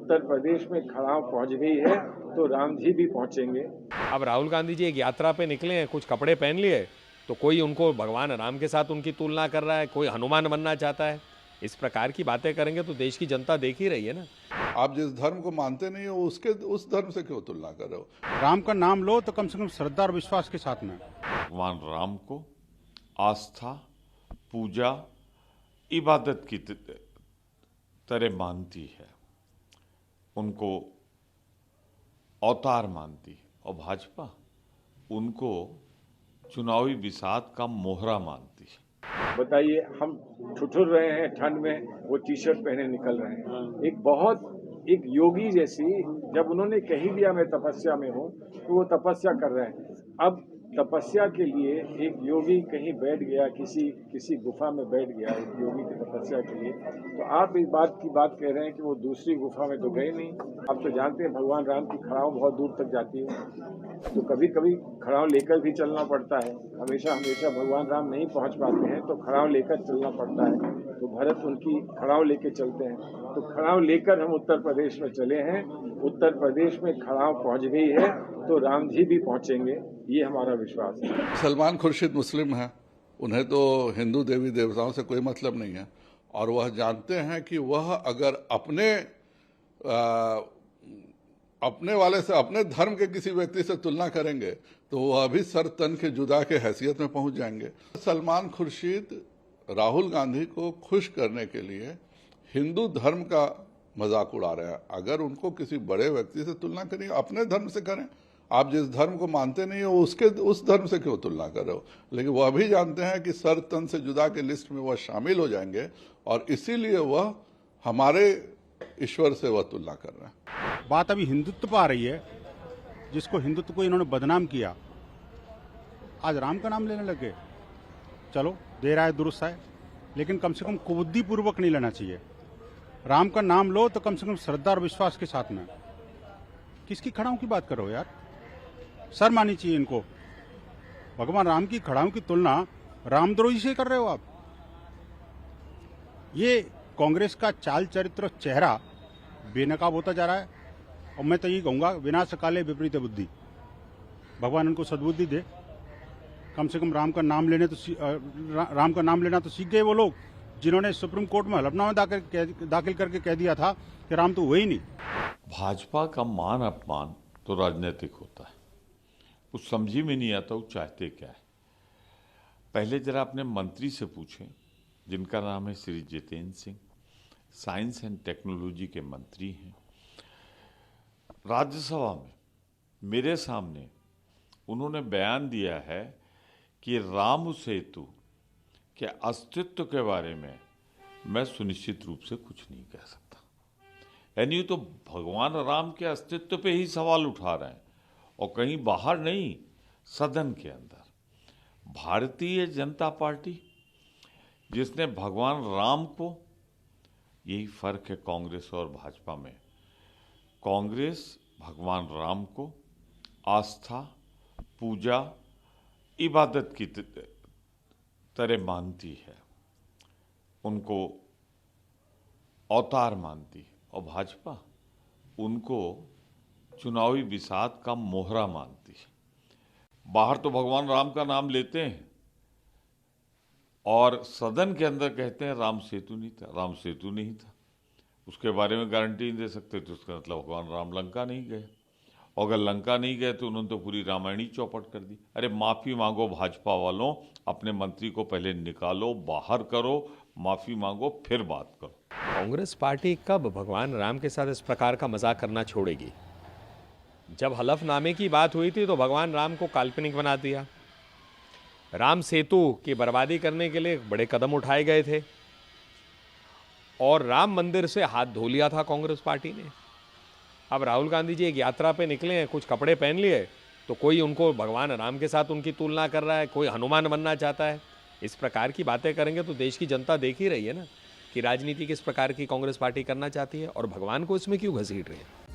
उत्तर प्रदेश में खड़ाव पहुंच गई है तो राम जी भी पहुंचेंगे। अब राहुल गांधी जी एक यात्रा पे निकले हैं, कुछ कपड़े पहन लिए तो कोई उनको भगवान राम के साथ उनकी तुलना कर रहा है, कोई हनुमान बनना चाहता है। इस प्रकार की बातें करेंगे तो देश की जनता देख ही रही है ना। आप जिस धर्म को मानते नहीं हो उसके उस धर्म से क्यों तुलना कर रहे हो? राम का नाम लो तो कम से कम श्रद्धा और विश्वास के साथ में। भगवान राम को आस्था, पूजा, इबादत की तरह मानती है, उनको अवतार मानती है, और भाजपा उनको चुनावी बिसात का मोहरा मानती है। बताइए, हम ठुठुर रहे हैं ठंड में, वो टी शर्ट पहने निकल रहे हैं। एक योगी जैसी, जब उन्होंने कही दिया मैं तपस्या में हूँ, तो वो तपस्या कर रहे हैं। अब तपस्या के लिए एक योगी कहीं बैठ गया, किसी गुफा में बैठ गया एक योगी की तपस्या के लिए, तो आप इस बात की बात कह रहे हैं कि वो दूसरी गुफा में तो गए नहीं। आप तो जानते हैं भगवान राम की खड़ाव बहुत दूर तक जाती है, तो कभी कभी खड़ाव लेकर भी चलना पड़ता है। हमेशा भगवान राम नहीं पहुंच पाते हैं तो खड़ाव लेकर चलना पड़ता है। तो भरत उनकी खड़ाव लेके चलते हैं, तो खड़ाव लेकर हम उत्तर प्रदेश में चले हैं। उत्तर प्रदेश में खड़ाव पहुंच गई है तो राम जी भी पहुंचेंगे, ये हमारा विश्वास है। सलमान खुर्शीद मुस्लिम है, उन्हें तो हिंदू देवी देवताओं से कोई मतलब नहीं है, और वह जानते हैं कि वह अगर अपने वाले से, अपने धर्म के किसी व्यक्ति से तुलना करेंगे तो वह अभी सर तन के जुदा के हैसियत में पहुंच जाएंगे। सलमान खुर्शीद राहुल गांधी को खुश करने के लिए हिंदू धर्म का मजाक उड़ा रहे हैं। अगर उनको किसी बड़े व्यक्ति से तुलना करें, अपने धर्म से करें। आप जिस धर्म को मानते नहीं हो उस धर्म से क्यों तुलना कर रहे हो? लेकिन वह भी जानते हैं कि सर तन से जुदा के लिस्ट में वह शामिल हो जाएंगे, और इसीलिए वह हमारे ईश्वर से वह तुलना कर रहे हैं। बात अभी हिंदुत्व पर आ रही है, जिसको हिंदुत्व को इन्होंने बदनाम किया, आज राम का नाम लेने लगे। चलो, देर आए दुरुस्त आए, लेकिन कम से कम कुबुद्धि पूर्वक नहीं लेना चाहिए। राम का नाम लो तो कम से कम श्रद्धा और विश्वास के साथ में। किसकी खड़ाओं की बात कर रहे हो यार? शर्म आनी चाहिए इनको। भगवान राम की खड़ाओं की तुलना रामद्रोही से कर रहे हो आप। ये कांग्रेस का चाल चरित्र चेहरा बेनकाब होता जा रहा है, और मैं तो ये कहूंगा विनाश काले विपरीत बुद्धि। भगवान उनको सद्बुद्धि दे। कम से कम राम का नाम लेना तो सीख गए वो लोग जिन्होंने सुप्रीम कोर्ट में हलफनामा दाखिल करके कह दिया था कि राम तो हुए ही नहीं। भाजपा का मान अपमान तो राजनीतिक होता है, कुछ समझी में नहीं आता वो चाहते क्या है। पहले जरा अपने मंत्री से पूछें, जिनका नाम है Shri Jitendra Singh, science and technology के मंत्री हैं। राज्यसभा में मेरे सामने उन्होंने बयान दिया है कि राम सेतु के अस्तित्व के बारे में मैं सुनिश्चित रूप से कुछ नहीं कह सकता। यानी तो भगवान राम के अस्तित्व पे ही सवाल उठा रहे हैं, और कहीं बाहर नहीं, सदन के अंदर। भारतीय जनता पार्टी, जिसने भगवान राम को, यही फर्क है कांग्रेस और भाजपा में, कांग्रेस भगवान राम को आस्था, पूजा, इबादत की तरह मानती है, उनको अवतार मानती है, और भाजपा उनको चुनावी बिसात का मोहरा मानती है। बाहर तो भगवान राम का नाम लेते हैं और सदन के अंदर कहते हैं राम सेतु नहीं था। राम सेतु नहीं था, उसके बारे में गारंटी नहीं दे सकते, तो उसका मतलब भगवान राम लंका नहीं गए। और अगर लंका नहीं गए तो उन्होंने तो पूरी रामायण ही चौपट कर दी। अरे माफ़ी मांगो भाजपा वालों, अपने मंत्री को पहले निकालो, बाहर करो, माफ़ी मांगो, फिर बात करो। कांग्रेस पार्टी कब भगवान राम के साथ इस प्रकार का मजाक करना छोड़ेगी? जब हलफनामे की बात हुई थी तो भगवान राम को काल्पनिक बना दिया। राम सेतु की बर्बादी करने के लिए बड़े कदम उठाए गए थे, और राम मंदिर से हाथ धो लिया था कांग्रेस पार्टी ने। अब राहुल गांधी जी एक यात्रा पे निकले हैं, कुछ कपड़े पहन लिए तो कोई उनको भगवान राम के साथ उनकी तुलना कर रहा है, कोई हनुमान बनना चाहता है। इस प्रकार की बातें करेंगे तो देश की जनता देख ही रही है ना कि राजनीति किस प्रकार की कांग्रेस पार्टी करना चाहती है, और भगवान को इसमें क्यों घसीट रही है।